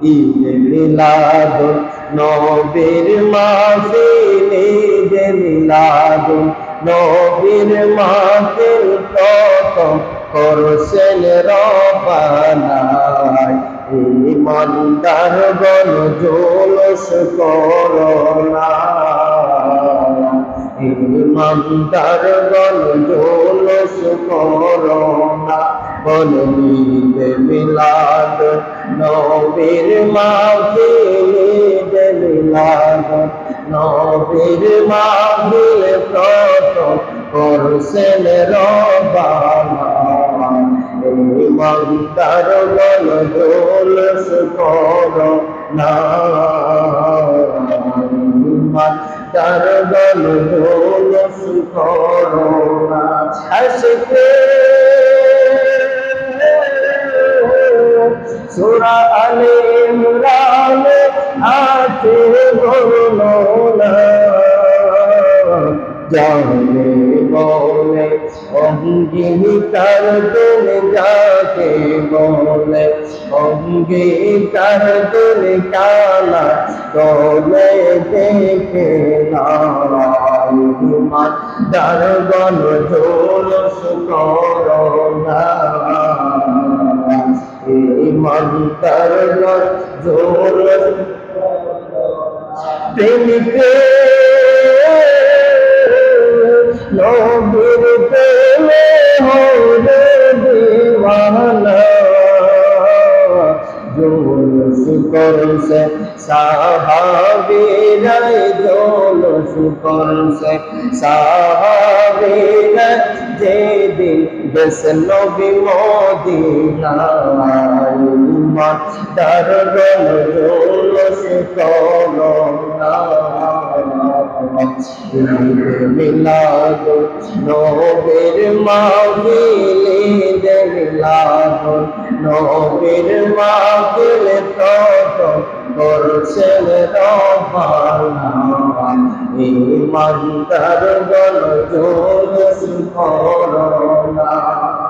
ঈদ মিলাদুন নবীর মাহফিল ঈদ মিলাদুন নবীর মাহফিল কত করছেন রব্বানা ইমানদার গণ জুলুস করোনা ইমানদার গণ জুলুস করোনা বলে ঈদ মিলাদ নবীর মাহফিল ঈদ মিলাদ নবীর মাহফিল কত করছেন রব্বানা ইমানদার গণ জুলুস করোনা ইমানদার গণ জুলুস করোনা আশিকে সূরা আলে ইমরান আছে বর্ণনা জানে বলে অঙ্গীকার তুমি যাকে বলে অঙ্গীকার তুমি কালা তোলে দেখে ইমানদার গণ জুলুস করোনা ইমানদার গণ জুলুস প্রেমিকে নবীর প্রেমে হরে দিওয়ানা জুলুস করছে সাহাবীরা জুলুস করছে সাহাবীরা যেদিন গেছে নবী মদিনায় ইমানদার গণ জুলুস করোনা ঈদ মিলাদ নবীর মাহফিল ঈদ মিলাদ নবীর মাহফিল কত করছেন রব্বানা ইমানদার গণ জুলুস